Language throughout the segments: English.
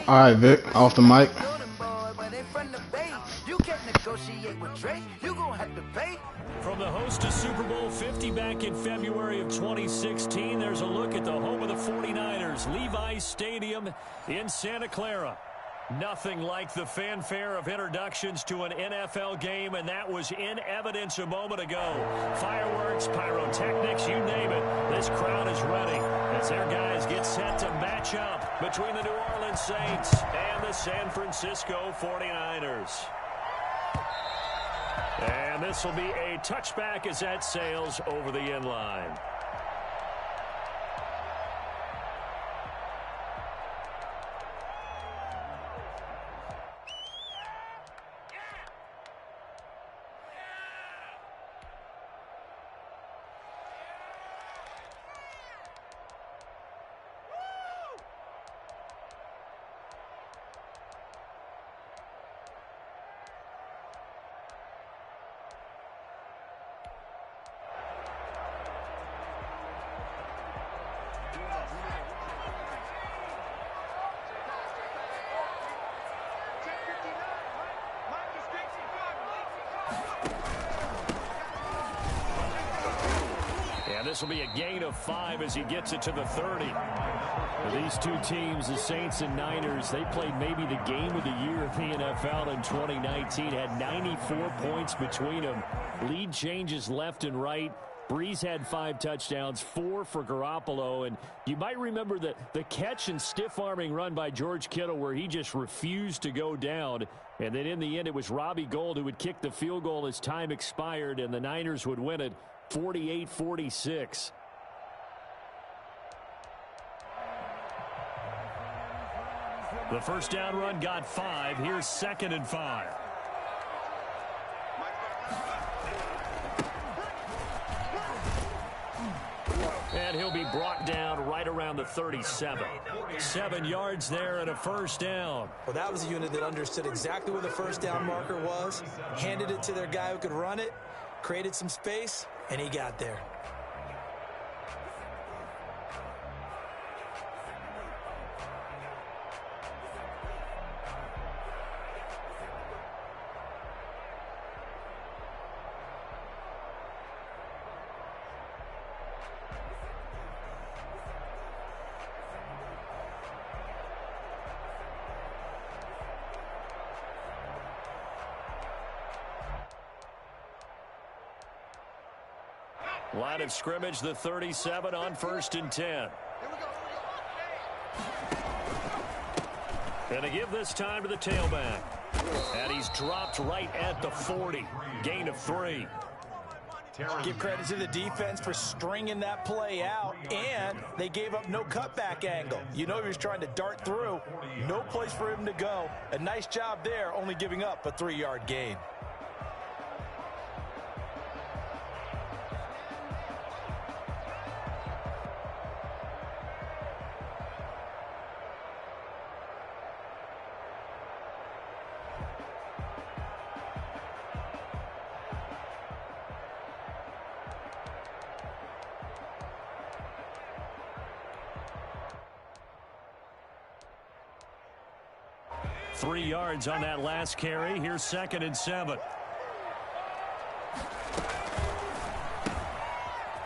All right, Vic, off the mic. From the host to Super Bowl 50 back in February of 2016, there's a look at the home of the 49ers, Levi's Stadium in Santa Clara. Nothing like the fanfare of introductions to an NFL game, and that was in evidence a moment ago. Fireworks, pyrotechnics, you name it. This crowd is ready as their guys get set to match up between the New Orleans Saints and the San Francisco 49ers. And this will be a touchback as that sails over the end line. This will be a gain of 5 as he gets it to the 30. These two teams, the Saints and Niners, they played maybe the game of the year in the NFL in 2019. Had 94 points between them. Lead changes left and right. Breeze had 5 touchdowns, 4 for Garoppolo. And you might remember the catch and stiff-arming run by George Kittle where he just refused to go down. And then in the end, it was Robbie Gould who would kick the field goal as time expired, and the Niners would win it 48-46. The first down run got 5. Here's 2nd and 5. And he'll be brought down right around the 37. 7 yards there and a first down. Well, that was a unit that understood exactly where the first down marker was, handed it to their guy who could run it, created some space, and he got there. Line of scrimmage, the 37 on 1st and 10. And to give this time to the tailback. And he's dropped right at the 40. Gain of 3. Give credit to the defense for stringing that play out, and they gave up no cutback angle. You know he was trying to dart through. No place for him to go. A nice job there, only giving up a 3-yard gain. Three yards on that last carry. Here's 2nd and 7.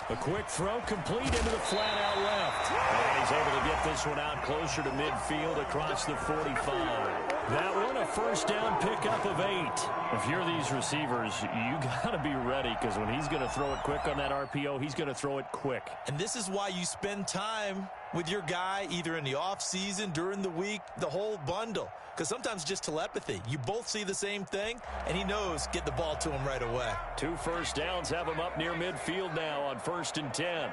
A quick throw complete into the flat out left. And he's able to get this one out closer to midfield across the 45. That one a first down pickup of 8. If you're these receivers, you got to be ready because when he's going to throw it quick on that RPO, he's going to throw it quick. And this is why you spend time with your guy either in the offseason, during the week, the whole bundle. Because sometimes just telepathy. You both see the same thing, and he knows get the ball to him right away. 2 first downs have him up near midfield now on 1st and 10.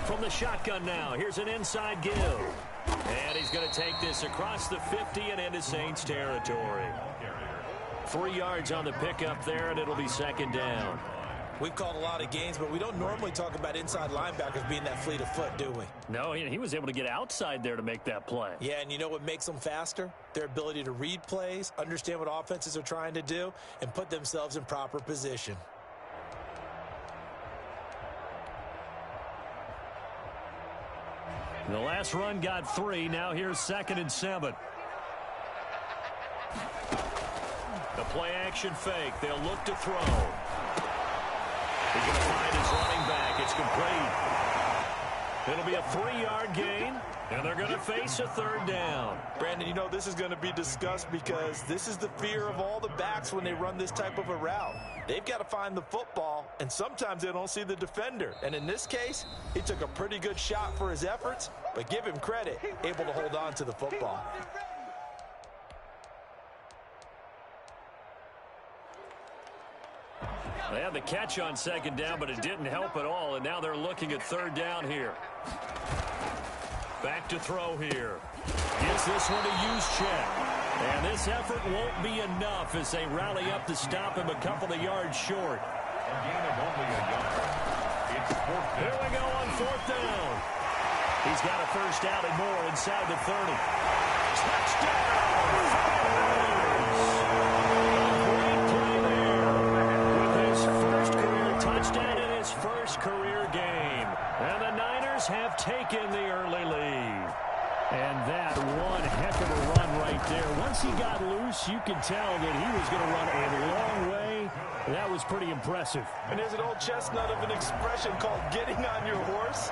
From the shotgun now, here's an inside give. And he's going to take this across the 50 and into Saints territory. 3 yards on the pickup there, and it'll be 2nd down. We've called a lot of games, but we don't normally talk about inside linebackers being that fleet of foot, do we? No, he was able to get outside there to make that play. Yeah, and you know what makes them faster? Their ability to read plays, understand what offenses are trying to do, and put themselves in proper position. The last run got 3. Now here's 2nd and 7. The play action fake. They'll look to throw. He's going to find his running back. It's complete. It'll be a 3-yard gain, and they're going to face a 3rd down. Brandon, you know this is going to be discussed because this is the fear of all the backs when they run this type of a route. They've got to find the football, and sometimes they don't see the defender. And in this case, he took a pretty good shot for his efforts, but give him credit, able to hold on to the football. They had the catch on 2nd down, but it didn't help at all, and now they're looking at 3rd down here. Back to throw here. Gets this one to Juszczyk. And this effort won't be enough as they rally up to stop him a couple of yards short. Here we go on 4th down. He's got a 1st down and more inside the 30. Touchdown! Touchdown in his first career game. And the Niners have taken the early lead. And that one heck of a run right there. Once he got loose, you could tell that he was going to run a long way. That was pretty impressive. And there's an old chestnut of an expression called getting on your horse.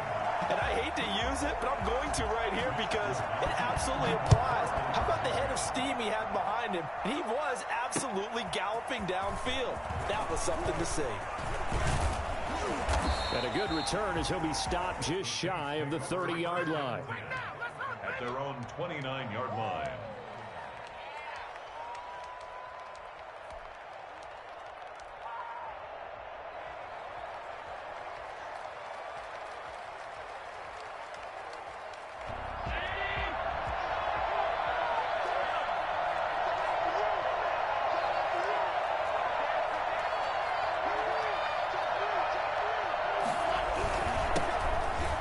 And I hate to use it, but I'm going to right here because it absolutely applies. How about the head of steam he had behind him? He was absolutely galloping downfield. That was something to see. And a good return as he'll be stopped just shy of the 30-yard line. At their own 29-yard line.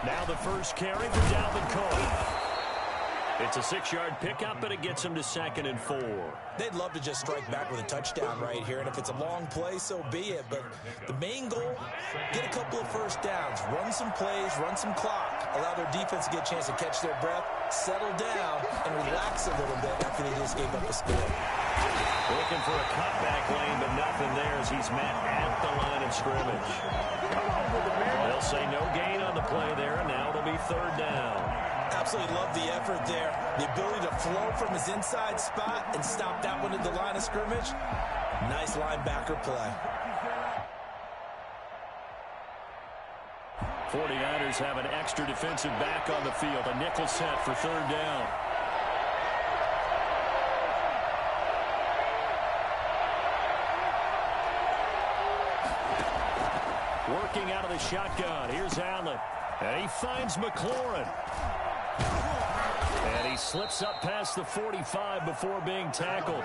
Now the first carry for Dalvin Cook. It's a 6-yard pickup, but it gets him to 2nd and 4. They'd love to just strike back with a touchdown right here, and if it's a long play, so be it. But the main goal, get a couple of 1st downs, run some plays, run some clock, allow their defense to get a chance to catch their breath, settle down, and relax a little bit after they just gave up a score. Looking for a cutback lane, but nothing there as he's met at the line of scrimmage. They'll say no gain on the play there, and now it'll be 3rd down. Absolutely love the effort there. The ability to flow from his inside spot and stop that one at the line of scrimmage. Nice linebacker play. 49ers have an extra defensive back on the field. A nickel set for 3rd down. Working out of the shotgun. Here's Allen. And he finds McLaurin. And he slips up past the 45 before being tackled.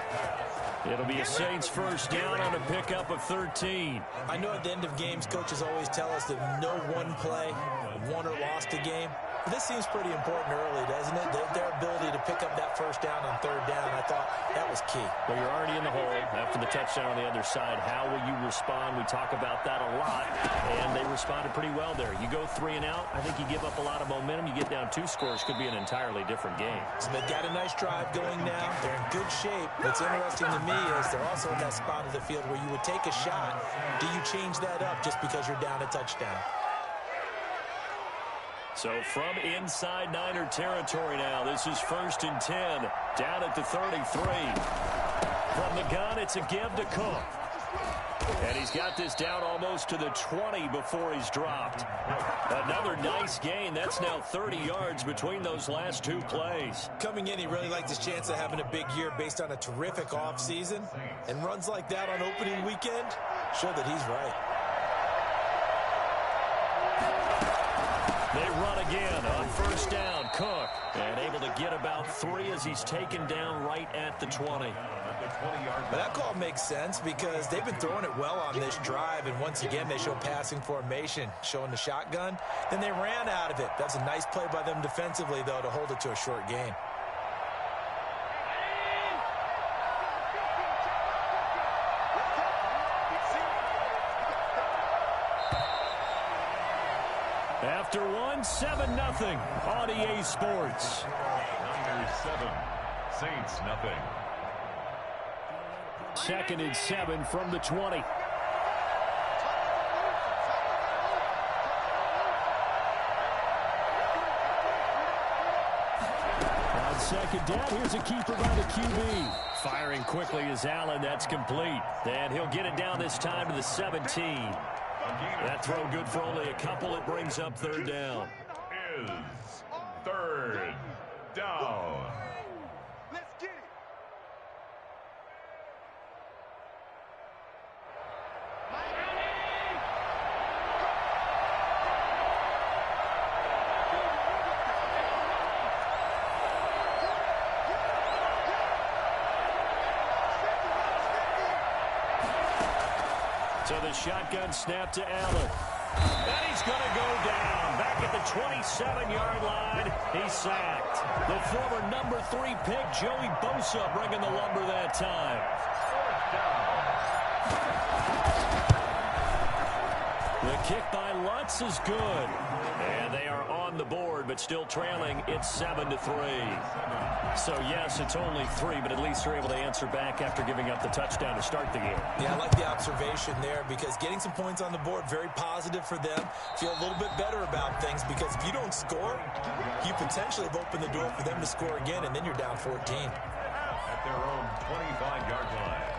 It'll be a Saints 1st down on a pickup of 13. I know at the end of games, coaches always tell us that no one play won or lost a game. But this seems pretty important early, doesn't it? Their ability to pick up that 1st down on 3rd down, I thought that was key. Well, you're already in the hole after the touchdown on the other side. How will you respond? We talk about that a lot, and they responded pretty well there. You go 3 and out, I think you give up a lot of momentum. You get down 2 scores, could be an entirely different game. So they've got a nice drive going now. They're in good shape. What's interesting to me is they're also in that spot of the field where you would take a shot. Do you change that up just because you're down a touchdown? So from inside Niner territory now, this is 1st and 10, down at the 33. From the gun, it's a give to Cook. And he's got this down almost to the 20 before he's dropped. Another nice gain. That's now 30 yards between those last 2 plays. Coming in, he really liked his chance of having a big year based on a terrific offseason. And runs like that on opening weekend show that he's right. They run again on 1st down. Cook, and able to get about 3 as he's taken down right at the 20. But that call makes sense because they've been throwing it well on this drive, and once again they show passing formation, showing the shotgun. Then they ran out of it. That's a nice play by them defensively, though, to hold it to a short gain. After one, 7-0 on EA Sports. Niners 7, Saints nothing. 2nd and 7 from the 20. On 2nd down, here's a keeper by the QB. Firing quickly is Allen. That's complete. And he'll get it down this time to the 17. That throw good for only a couple. It brings up 3rd down. Is 3rd down. Let's get it. So the shotgun snap to Allen. And he's going to go down. Back at the 27-yard line. He's sacked. The former number 3 pick, Joey Bosa, bringing the lumber that time. 4th down. The kick by Lutz is good. And they are on the board, but still trailing. It's 7-3. So, yes, it's only 3, but at least they're able to answer back after giving up the touchdown to start the game. Yeah, I like the observation there because getting some points on the board, very positive for them. Feel a little bit better about things because if you don't score, you potentially have opened the door for them to score again, and then you're down 14. At their own 25-yard line.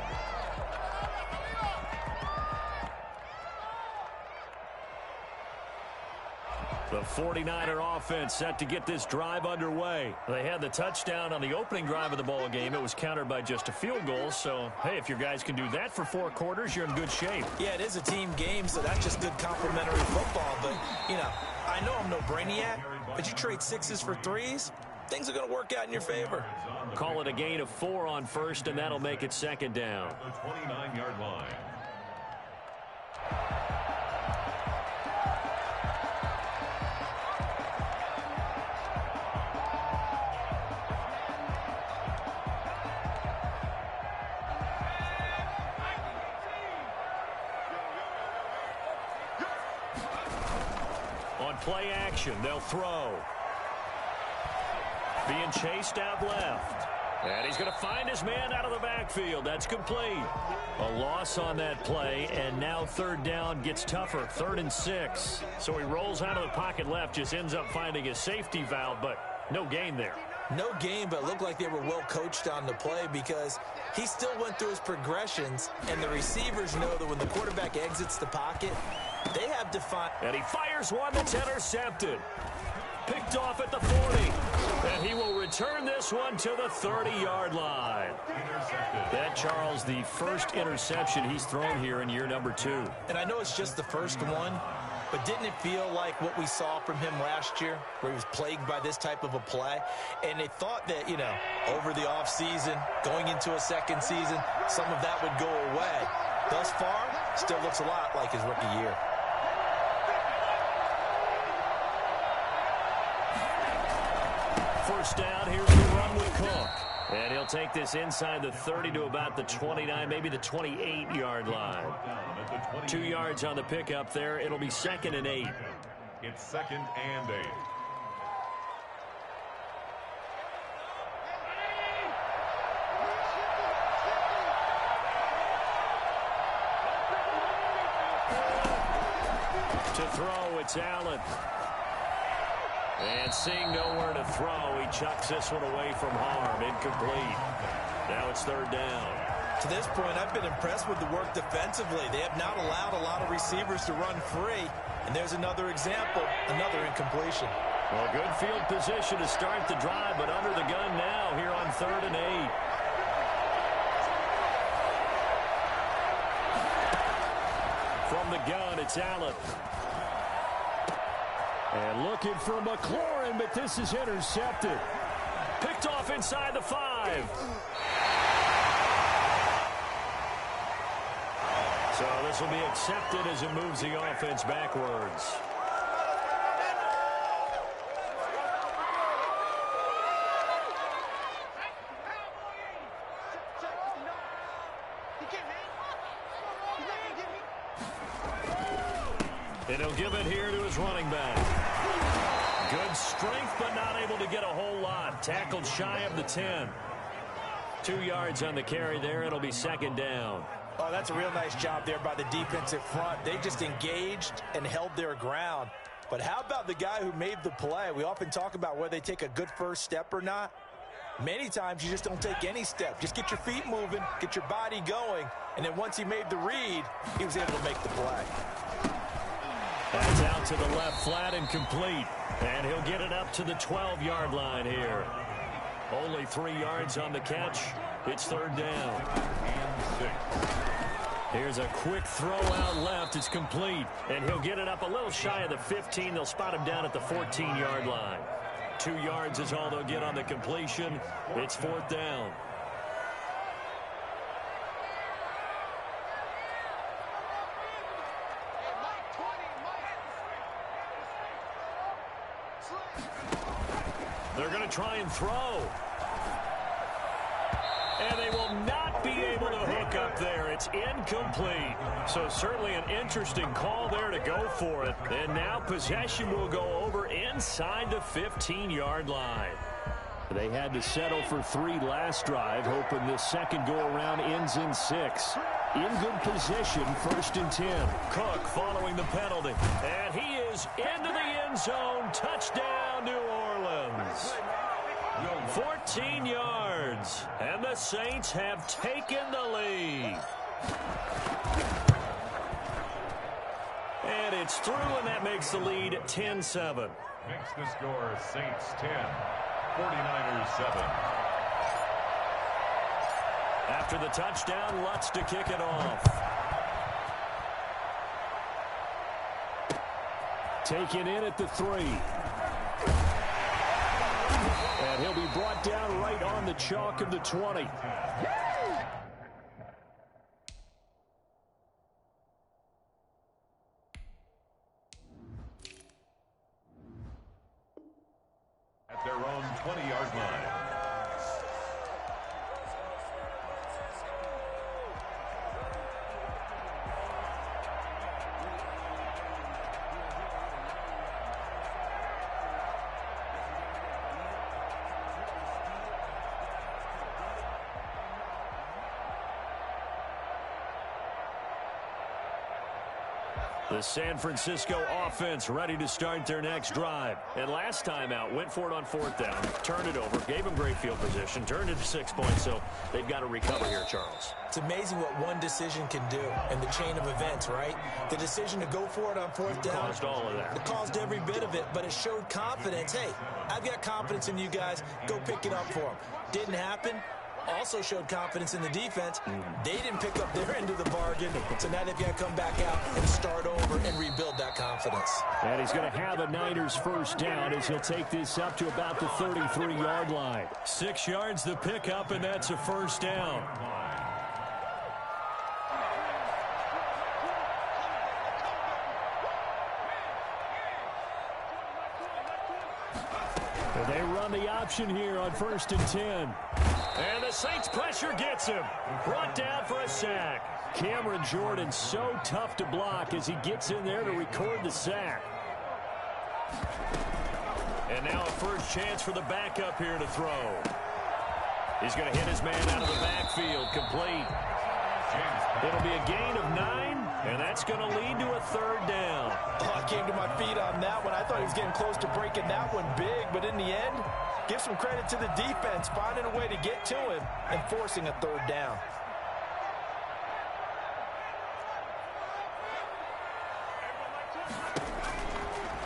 The 49er offense set to get this drive underway. They had the touchdown on the opening drive of the ball game. It was countered by just a field goal. So, hey, if your guys can do that for 4 quarters, you're in good shape. Yeah, it is a team game, so that's just good complementary football. But, you know, I know I'm no brainiac, but you trade 6s for 3s, things are going to work out in your favor. Call it a gain of 4 on 1st, and that'll make it 2nd down. The 29-yard line. On play action, they'll throw. Being chased out left. And he's going to find his man out of the backfield. That's complete. A loss on that play, and now 3rd down gets tougher. 3rd and 6. So he rolls out of the pocket left, just ends up finding his safety valve, but no gain there. No gain, but it looked like they were well coached on the play because he still went through his progressions, and the receivers know that when the quarterback exits the pocket, they have defined. And he fires one that's intercepted. Picked off at the 40. And he will return this one to the 30-yard line. That, Charles, the first interception he's thrown here in year number 2. And I know it's just the first one, but didn't it feel like what we saw from him last year, where he was plagued by this type of a play? And they thought that, you know, over the offseason, going into a 2nd season, some of that would go away. Thus far, still looks a lot like his rookie year. First down, here's the run with Cook. And he'll take this inside the 30 to about the 29, maybe the 28-yard line. 2 yards on the pickup there. It'll be 2nd and 8. It's 2nd and 8. To throw, it's Allen. And seeing nowhere to throw, he chucks this one away from harm. Incomplete. Now it's 3rd down. To this point, I've been impressed with the work defensively. They have not allowed a lot of receivers to run free. And there's another example, another incompletion. Well, good field position to start the drive, but under the gun now here on 3rd and 8. From the gun, it's Allen. And looking for McLaurin, but this is intercepted. Picked off inside the 5. So this will be accepted as it moves the offense backwards. And he'll give it here to his running back. Good strength, but not able to get a whole lot. Tackled shy of the 10. 2 yards on the carry there. It'll be second down. Oh, that's a real nice job there by the defensive front. They just engaged and held their ground. But how about the guy who made the play? We often talk about whether they take a good first step or not. Many times you just don't take any step. Just get your feet moving, get your body going, and then once he made the read, he was able to make the play. That's out to the left, flat and complete. And he'll get it up to the 12-yard line here. Only 3 yards on the catch. It's third down. Here's a quick throw out left. It's complete. And he'll get it up a little shy of the 15. They'll spot him down at the 14-yard line. 2 yards is all they'll get on the completion. It's fourth down. They're going to try and throw. And they will not be able to hook up there. It's incomplete. So certainly an interesting call there to go for it. And now possession will go over inside the 15-yard line. They had to settle for 3 last drive, hoping this second go-around ends in 6. In good position, first and 10. Cook following the penalty. And he is into the end zone. Touchdown, New Orleans. 14 yards. And the Saints have taken the lead. And it's through, and that makes the lead 10-7. Makes the score Saints 10, 49ers 7. After the touchdown, Lutz to kick it off. Taken in at the 3. And he'll be brought down right on the chalk of the 20. At their own 20-yard line. The San Francisco offense ready to start their next drive. And last time out, went for it on fourth down, turned it over, gave them great field position, turned it to 6 points, so they've got to recover here, Charles. It's amazing what one decision can do in the chain of events, right? The decision to go for it on fourth down. Caused all of that. It caused every bit of it, but it showed confidence. Hey, I've got confidence in you guys. Go pick it up for them. Didn't happen. Also showed confidence in the defense. They didn't pick up their end of the bargain, so now they've got to come back out and start over and rebuild that confidence. And he's going to have a Niners first down as he'll take this up to about the 33-yard line. 6 yards the pickup, and that's a first down. They run the option here on first and 10. And the Saints pressure gets him. Brought down for a sack. Cameron Jordan so tough to block as he gets in there to record the sack. And now a first chance for the backup here to throw. He's going to hit his man out of the backfield. Complete. It'll be a gain of 9, and that's going to lead to a third down. Oh, I came to my feet on that one. I thought he was getting close to breaking that one big, but in the end, give some credit to the defense, finding a way to get to him and forcing a third down.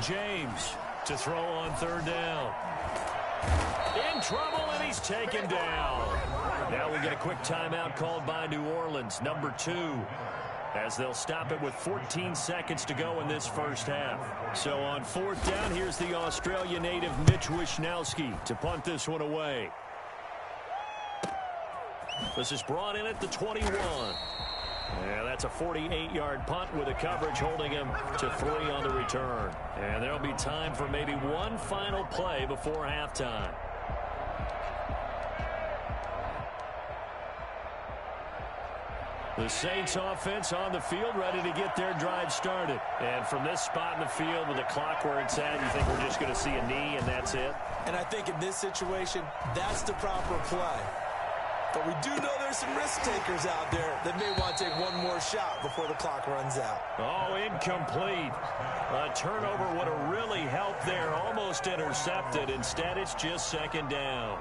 James to throw on third down. In trouble, and he's taken down. Now we get a quick timeout called by New Orleans, number 2, as they'll stop it with 14 seconds to go in this first half. So on fourth down, here's the Australia native Mitch Wishnowsky to punt this one away. This is brought in at the 21. Yeah, that's a 48-yard punt with a coverage holding him to 3 on the return. And there'll be time for maybe one final play before halftime. The Saints offense on the field, ready to get their drive started. And from this spot in the field with the clock where it's at, you think we're just going to see a knee and that's it? And I think in this situation, that's the proper play. But we do know there's some risk takers out there that may want to take one more shot before the clock runs out. Oh, incomplete. A turnover would have really helped there. Almost intercepted. Instead, it's just second down.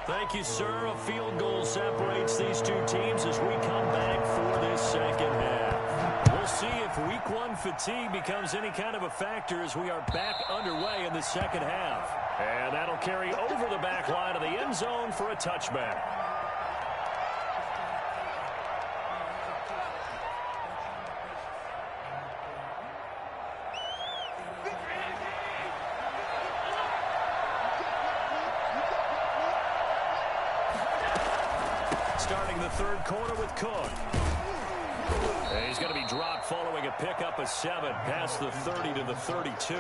Thank you, sir. A field goal separates these two teams as we come back for this second half. We'll see if week one fatigue becomes any kind of a factor as we are back underway in the second half. And that'll carry over the back line of the end zone for a touchback. Starting the third quarter with Cook. And he's going to be dropped following a pickup of 7 past the 30 to the 32.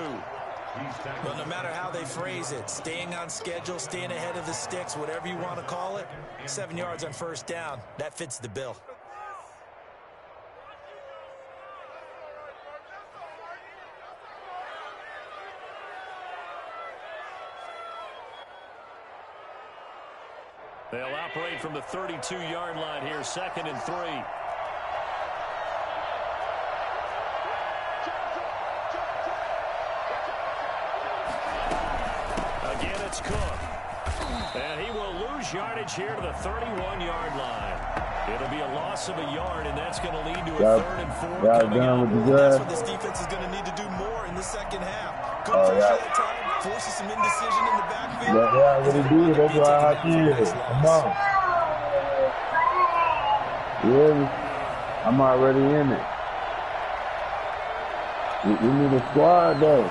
Well, no matter how they phrase it, staying on schedule, staying ahead of the sticks, whatever you want to call it, 7 yards on first down, that fits the bill. They'll operate from the 32-yard line here, 2nd and 3. Again, it's Cook. And he will lose yardage here to the 31-yard line. It'll be a loss of a yard, and that's going to lead to a 3rd and 4 coming up. That's what this defense is going to need to do more in the second half. Good pressure that time. Forces some indecision in the backfield. Yeah, what it do. That's why I did. Come on. Yeah, I'm already in it. We need a squad, though.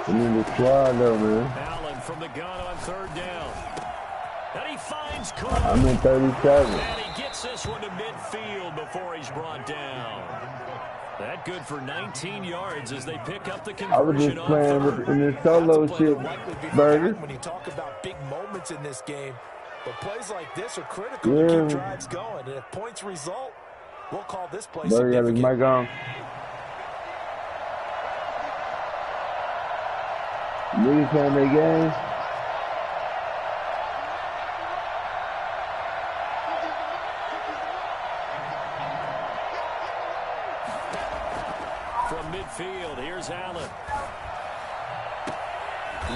We need a squad, though, man. Allen from the gun on 3rd down. And he finds Cook. I'm in 37. And he gets this one to midfield before he's brought down. That good for 19 yards as they pick up the conversion. I was just playing with in this solo shit, Burger. When you talk about big moments in this game, but plays like this are critical to keep drives going. And if points result, we'll call this play Burger got his mic on. Niggas playing their game. Midfield, here's Allen.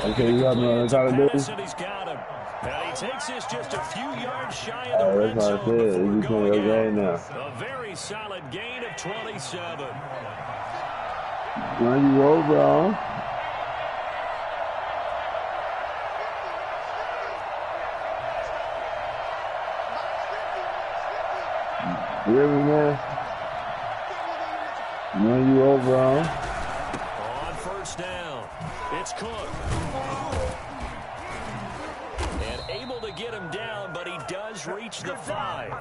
Okay, you got me. That's how to do it. He's got him. And he takes this just a few yards shy of the red zone before going out. A very solid gain of 27. Now you roll, bro. You hear me, man? No, you over on. On first down, it's Cook. And able to get him down, but he does reach the 5.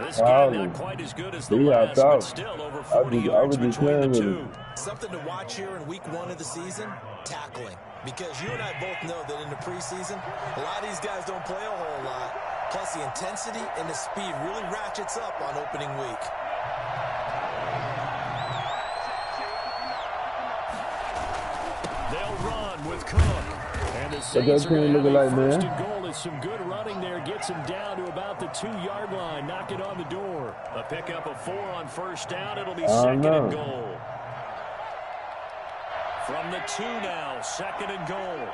This game not quite as good as the last, but still over 40 yards between the two. Something to watch here in week 1 of the season, tackling. Because you and I both know that in the preseason, a lot of these guys don't play a whole lot. Plus the intensity and the speed really ratchets up on opening week. They'll run with Cook. And the Saints are going to have a first and goal. As some good running there gets him down to about the 2-yard line. Knock it on the door. A pickup of 4 on first down. It'll be 2nd and goal. From the 2 now, 2nd and goal.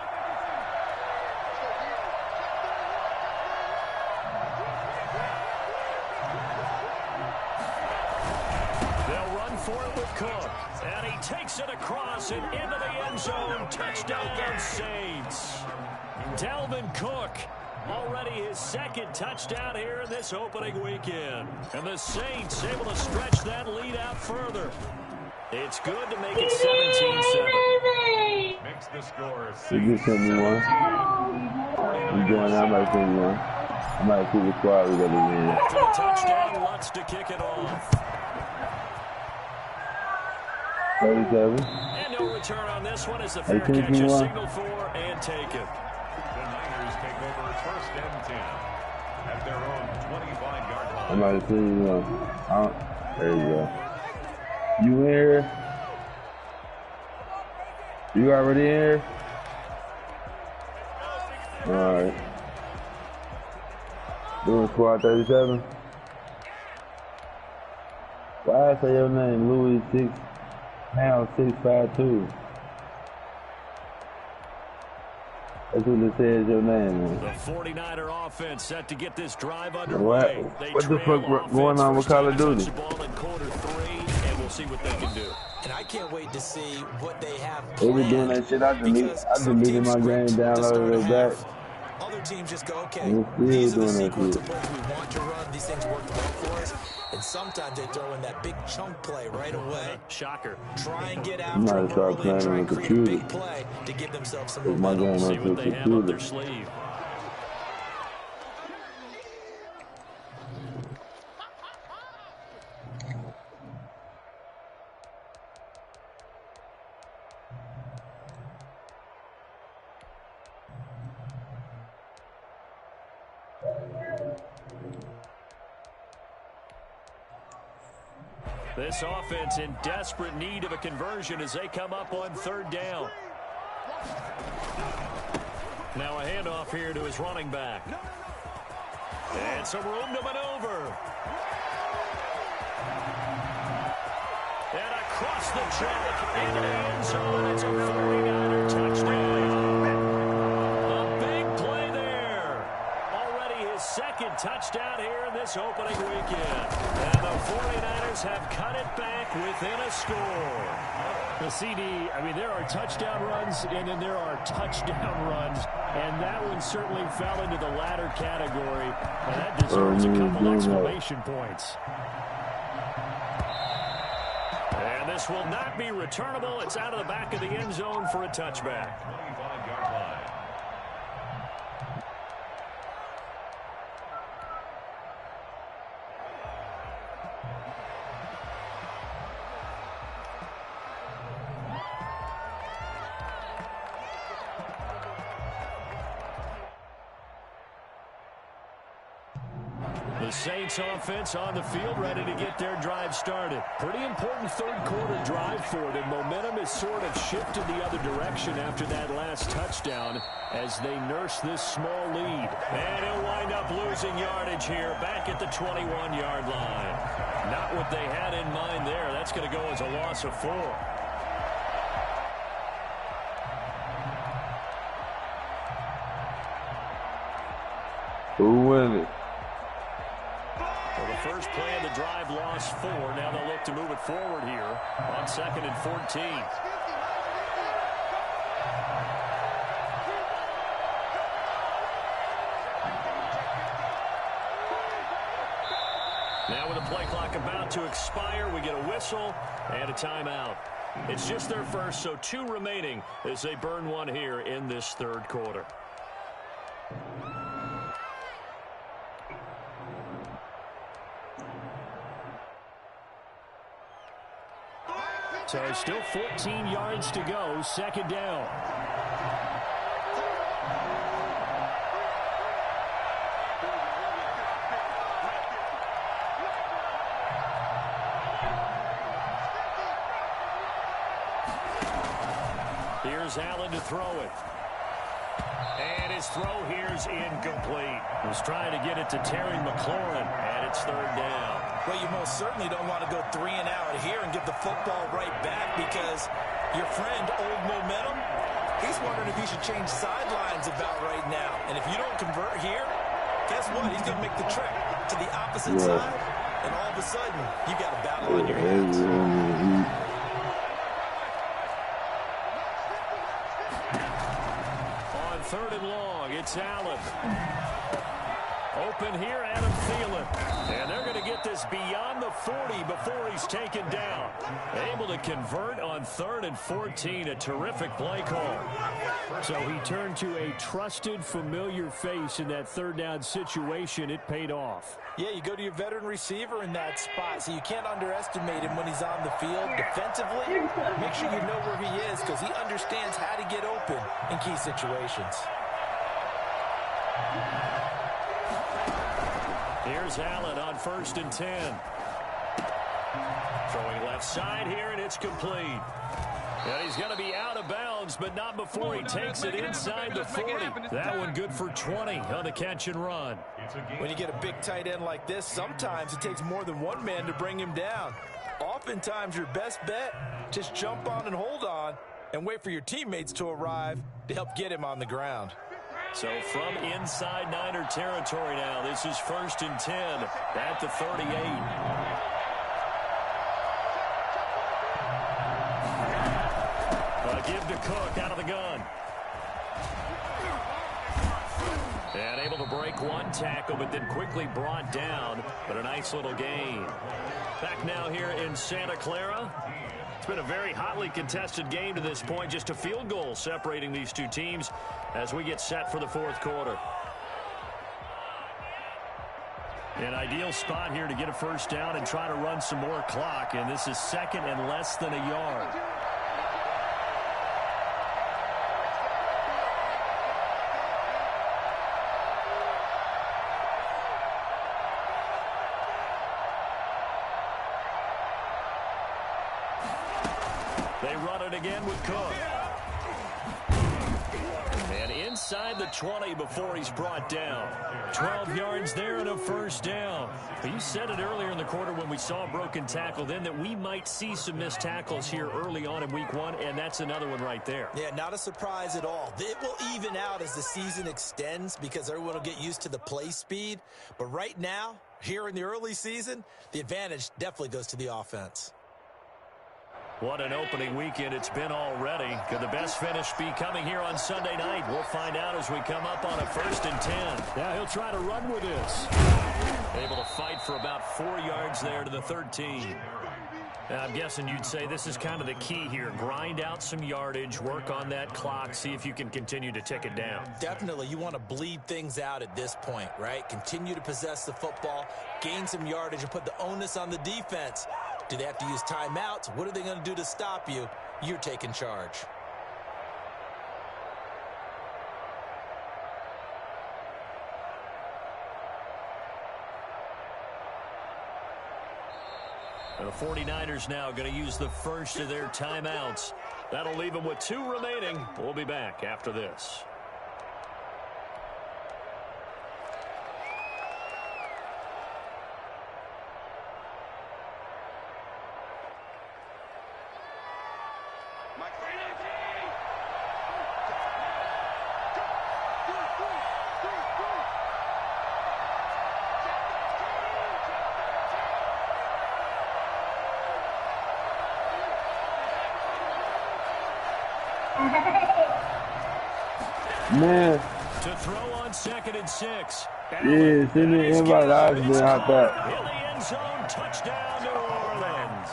They'll run for it with Cook. And he takes it across and into the end zone. Touchdown, Saints. Dalvin Cook, already his 2nd touchdown here in this opening weekend. And the Saints able to stretch that lead out further. It's good to make it 17-7. Makes the score 17-1. I'm doing that. I might send you one. I might keep the squad we got to win. After the touchdown, Lutz to kick it off. 37. And no return on this one as the fair catch is signaled for and taken. The Niners take over 1st and 10. at their own 25-yard line. I might have seen you. There you go. You in here? You already in here? Alright. Doing squad 37? Why I say your name? Louis 6 pound 652. That's what it says your name, man. The 49er offense set to get this drive underway. What the fuck going on with Call of Duty? The ball in quarter 3, and we'll see what they can do. And I can't wait to see what they have They planned. be doing that shit. I deleted my game, downloaded it back. Other teams just go, okay, We're still these are the doing that sequence shit. of plays we want to run. These things work well for us. And sometimes they throw in that big chunk play right away. Shocker. Try and get You after might them start early and try playing and on the create a big computer. play to give themselves some It's my momentum. game See on what the they have up their computer. sleeve. This offense in desperate need of a conversion as they come up on 3rd down. Now a handoff here to his running back. And some room to maneuver. And across the track into the end zone. It's a 49er touchdown. A big play there. Already his 2nd touchdown here in this opening weekend. And the 49ers have cut it back within a score. The CD, I mean, there are touchdown runs, and then there are touchdown runs, and that one certainly fell into the latter category, and that deserves a couple exclamation points. And this will not be returnable. It's out of the back of the end zone for a touchback. 25-yard line. The Saints offense on the field, ready to get their drive started. Pretty important 3rd quarter drive for them. Momentum has sort of shifted the other direction after that last touchdown as they nurse this small lead. And he'll wind up losing yardage here back at the 21-yard line. Not what they had in mind there. That's going to go as a loss of 4. Who win it? Well, the first play of the drive lost 4. Now they'll look to move it forward here on 2nd and 14. Now with the play clock about to expire, we get a whistle and a timeout. It's just their first, so 2 remaining as they burn one here in this 3rd quarter. So still 14 yards to go, 2nd down. Here's Allen to throw it. And his throw here's incomplete. He's trying to get it to Terry McLaurin, and it's 3rd down. Well, you most certainly don't want to go 3 and out here and give the football right back because your friend, Old Momentum, he's wondering if he should change sidelines about right now. And if you don't convert here, guess what? He's going to make the trek to the opposite side, and all of a sudden, you got a battle on your hands. On 3rd and long, it's Allen. Open here, Adam Thielen. And they're going to get this beyond the 40 before he's taken down. Able to convert on 3rd and 14. A terrific play call. So he turned to a trusted, familiar face in that 3rd down situation. It paid off. Yeah, you go to your veteran receiver in that spot, so you can't underestimate him when he's on the field. Defensively, make sure you know where he is because he understands how to get open in key situations. Here's Allen on 1st and 10. Throwing left side here, and it's complete. And he's going to be out of bounds, but not before he takes it inside the 40. That one good for 20 on the catch and run. When you get a big tight end like this, sometimes it takes more than one man to bring him down. Oftentimes, your best bet, just jump on and hold on and wait for your teammates to arrive to help get him on the ground. So from inside Niner territory now, this is 1st and 10 at the 38. Give to Cook out of the gun. And able to break one tackle, but then quickly brought down. But a nice little gain. Back now here in Santa Clara. It's been a very hotly contested game to this point. Just a field goal separating these two teams as we get set for the 4th quarter. An ideal spot here to get a first down and try to run some more clock. And this is 2nd and less than a yard. They run it again with Cook. And inside the 20 before he's brought down. 12 yards there and a first down. But you said it earlier in the quarter when we saw a broken tackle then that we might see some missed tackles here early on in week 1, and that's another one right there. Yeah, not a surprise at all. It will even out as the season extends because everyone will get used to the play speed. But right now, here in the early season, the advantage definitely goes to the offense. What an opening weekend it's been already. Could the best finish be coming here on Sunday night? We'll find out as we come up on a 1st and 10. Now he'll try to run with this. Able to fight for about 4 yards there to the 13. Now, I'm guessing you'd say this is kind of the key here. Grind out some yardage, work on that clock, see if you can continue to tick it down. Definitely. You want to bleed things out at this point, right? Continue to possess the football, gain some yardage, and put the onus on the defense. Do they have to use timeouts? What are they going to do to stop you? You're taking charge. The 49ers now going to use the first of their timeouts. That'll leave them with 2 remaining. We'll be back after this. Man. To throw on 2nd and 6. Yeah, send me an invite. I was been out there. In the end zone, touchdown, New Orleans.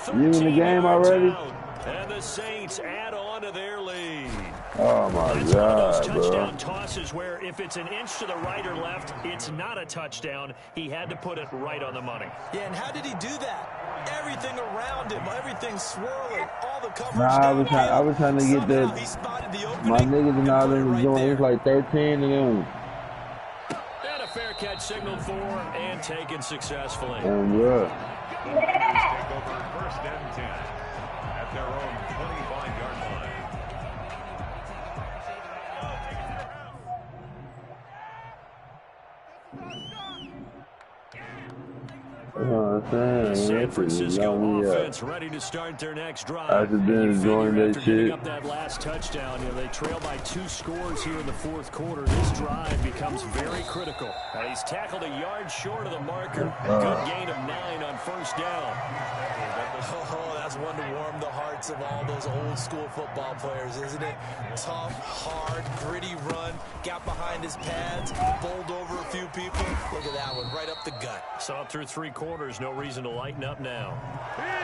From You in the game already? Out, and the Saints add on to their lead. Oh my That's one of those God, touchdown bro. tosses where if it's an inch to the right or left, it's not a touchdown. He had to put it right on the money. Yeah, and how did he do that? Everything around him, everything swirling, all the coverage. Nah, I was trying to get Somehow that. he spotted the opening My niggas and all put it them was right doing there. it's like 13 of them. And a fair catch signaled for and taken successfully. And yeah. The Niners take over 1st and 10 at their own 25-yard line. You know what I'm saying? San Francisco Yeah. offense ready to start their next drive. I've been And you enjoying figure that after giving shit. up that last touchdown, they trail by 2 scores here in the 4th quarter. This drive becomes very critical. He's tackled a yard short of the marker. Good gain of 9 on 1st down. Oh, that's one to warm the hearts of all those old school football players, isn't it? Tough, hard, gritty run, got behind his pads, bowled over a few people. Look at that one, right up the gut. So up through 3 quarters, no reason to lighten up now.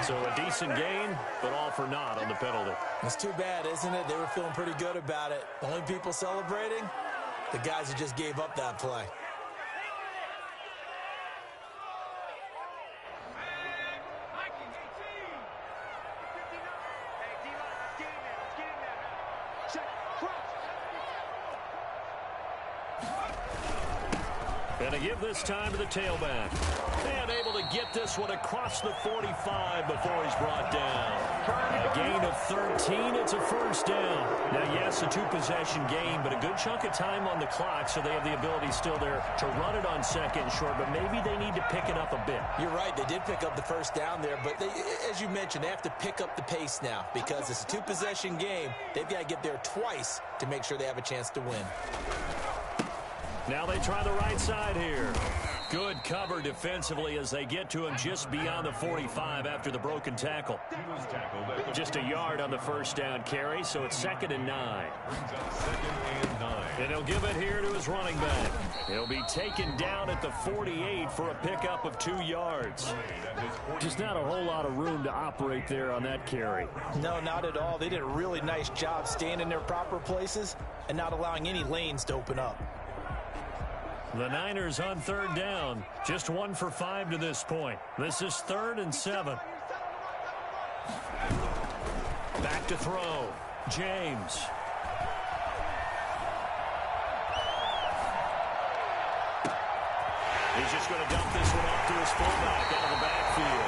So a decent gain, but all for naught on the penalty. It's too bad, isn't it? They were feeling pretty good about it. The only people celebrating, the guys who just gave up that play. And to give this time to the tailback. And able to get this one across the 45 before he's brought down. A gain of 13. It's a first down. Now, yes, a two-possession game, but a good chunk of time on the clock, so they have the ability still there to run it on second and short, but maybe they need to pick it up a bit. You're right. They did pick up the first down there, but as you mentioned, they have to pick up the pace now because it's a two-possession game. They've got to get there twice to make sure they have a chance to win. Now they try the right side here. Good cover defensively as they get to him just beyond the 45 after the broken tackle. Just a yard on the first down carry, so it's 2nd and 9. And he'll give it here to his running back. He'll be taken down at the 48 for a pickup of 2 yards. Just not a whole lot of room to operate there on that carry. No, not at all. They did a really nice job staying in their proper places and not allowing any lanes to open up. The Niners on 3rd down. Just 1 for 5 to this point. This is 3rd and 7. Back to throw. James. He's just going to dump this one off to his fullback out of the backfield.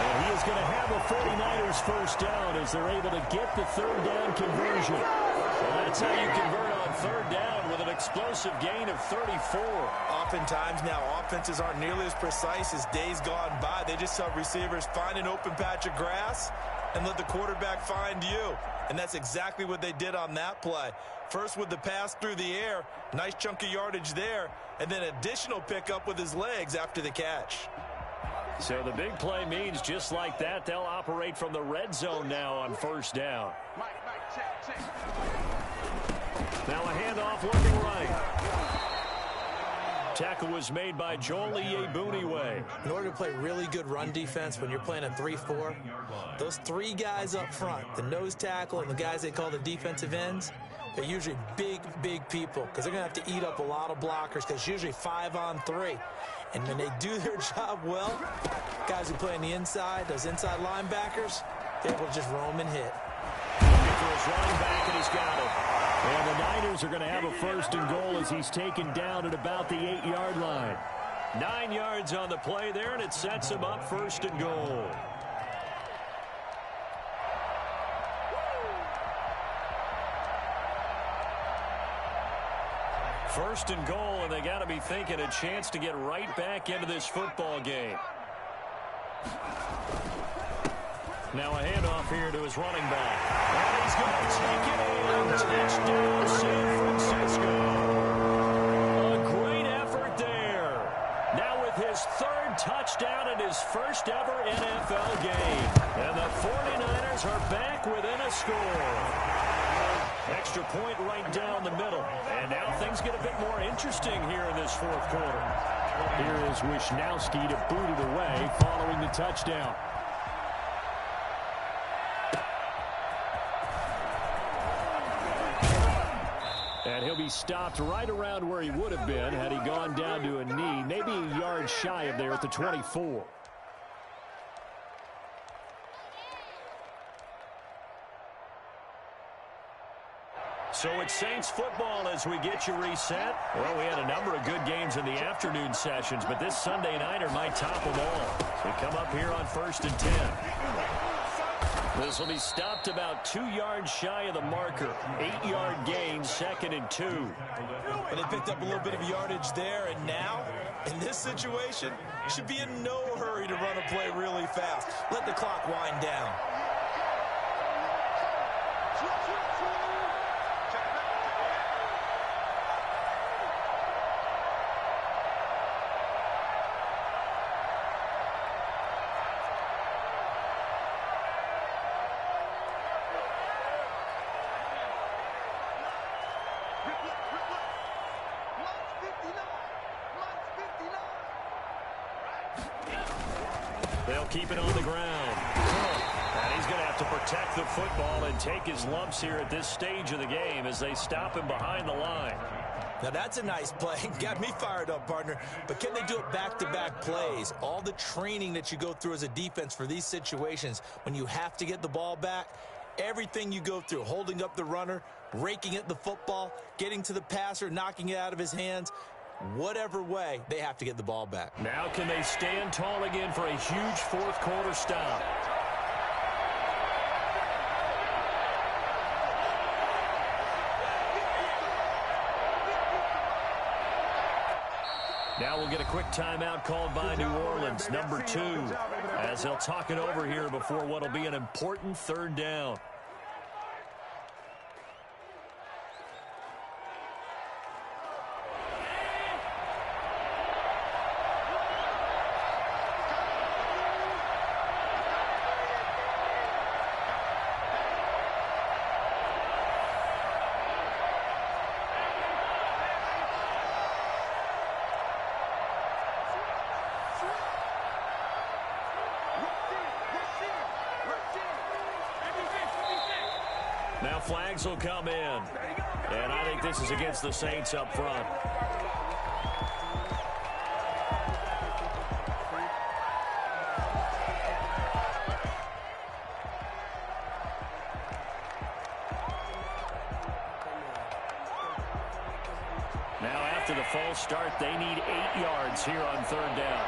And he is going to have a 49ers first down as they're able to get the 3rd down conversion. Well, that's how you convert on 3rd down with an explosive gain of 34. Oftentimes now offenses aren't nearly as precise as days gone by. They just have receivers find an open patch of grass and let the quarterback find you. And that's exactly what they did on that play. First with the pass through the air, nice chunk of yardage there, and then additional pickup with his legs after the catch. So the big play means just like that, they'll operate from the red zone now on first down. Now a handoff looking right. Tackle was made by Joel Iyiegbuniwe. In order to play really good run defense when you're playing a 3-4, those 3 guys up front, the nose tackle and the guys they call the defensive ends, they're usually big people because they're going to have to eat up a lot of blockers because it's usually 5-on-3. And when they do their job well, guys who play on the inside, those inside linebackers, they're able to just roam and hit. Looking for his running back, and he's got it. And the Niners are going to have a 1st and goal as he's taken down at about the 8-yard line. 9 yards on the play there, and it sets him up 1st and goal. First and goal, and they got to be thinking a chance to get right back into this football game. Now a handoff here to his running back. And he's going to take it in. Touchdown, San Francisco. A great effort there. Now with his 3rd touchdown and his first ever NFL game. And the 49ers are back within a score. Extra point right down the middle. And now things get a bit more interesting here in this 4th quarter. Here is Wishnowski to boot it away following the touchdown. And he'll be stopped right around where he would have been had he gone down to a knee, maybe a yard shy of there at the 24. So it's Saints football as we get you reset. Well, we had a number of good games in the afternoon sessions, but this Sunday nighter might top them all. We come up here on 1st and 10. This will be stopped about 2 yards shy of the marker. 8-yard gain, 2nd and 2. And they picked up a little bit of yardage there, and now, in this situation, should be in no hurry to run a play really fast. Let the clock wind down. They'll keep it on the ground. And he's going to have to protect the football and take his lumps here at this stage of the game as they stop him behind the line. Now that's a nice play. Got me fired up, partner. But can they do it back-to-back plays? All the training that you go through as a defense for these situations, when you have to get the ball back, everything you go through, holding up the runner, raking at the football, getting to the passer, knocking it out of his hands, Whatever way, they have to get the ball back. Now can they stand tall again for a huge fourth quarter stop? Now we'll get a quick timeout called by New Orleans, number 2, as they'll talk it over here before what will be an important third down. Now flags will come in, and I think this is against the Saints up front. Now after the false start, they need 8 yards here on third down.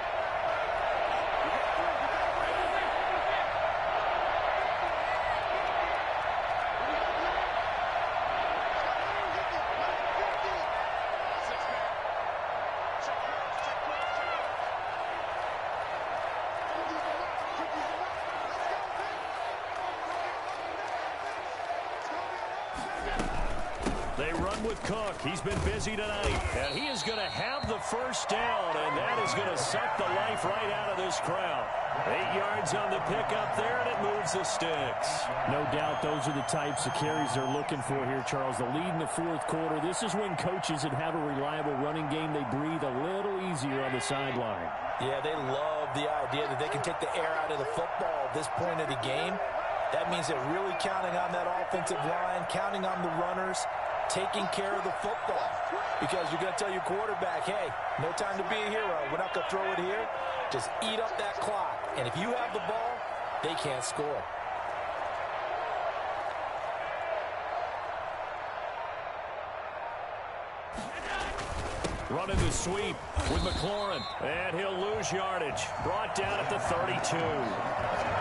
They run with Cook. He's been busy tonight. And he is going to have the first down, and that is going to suck the life right out of this crowd. 8 yards on the pickup there, and it moves the sticks. No doubt those are the types of carries they're looking for here, Charles. The lead in the fourth quarter. This is when coaches that have a reliable running game, they breathe a little easier on the sideline. Yeah, they love the idea that they can take the air out of the football at this point of the game. That means they're really counting on that offensive line, counting on the runners, taking care of the football, because you're going to tell your quarterback, hey, no time to be a hero. We're not going to throw it here. Just eat up that clock. And if you have the ball, they can't score. Running the sweep with McLaurin, and he'll lose yardage. Brought down at the 32.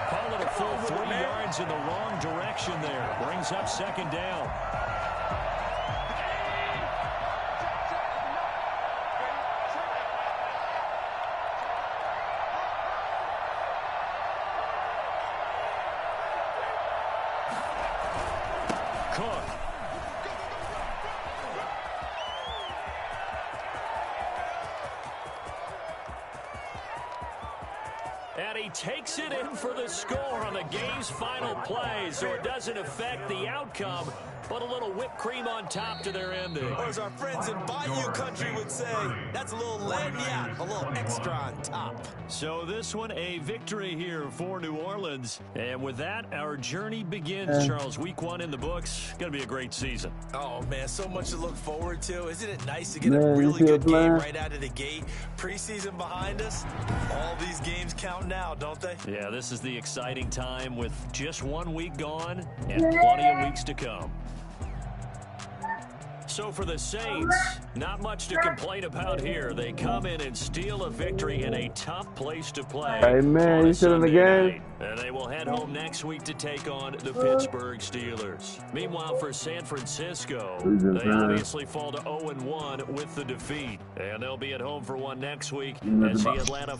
Call it a full 3 yards in the wrong direction there. Brings up second down. Cook. And he takes it in for the score on the game's final play, so it doesn't affect the outcome, but a little whipped cream on top to their ending. Or as our friends in Bayou Country would say, that's a little lagniappe, a little extra on top. So this one, a victory here for New Orleans. And with that, our journey begins, Charles. Week 1 in the books. Going to be a great season. Oh, man, so much to look forward to. Isn't it nice to get a really good game right out of the gate? Preseason behind us. All these games count now, don't they? Yeah, this is the exciting time with just 1 week gone and plenty of weeks to come. So for the Saints, not much to complain about here. They come in and steal a victory in a tough place to play. Hey, man, you still in the game? And they will head home next week to take on the Pittsburgh Steelers. Meanwhile, for San Francisco, they obviously fall to 0-1 with the defeat. And they'll be at home for one next week as the Atlanta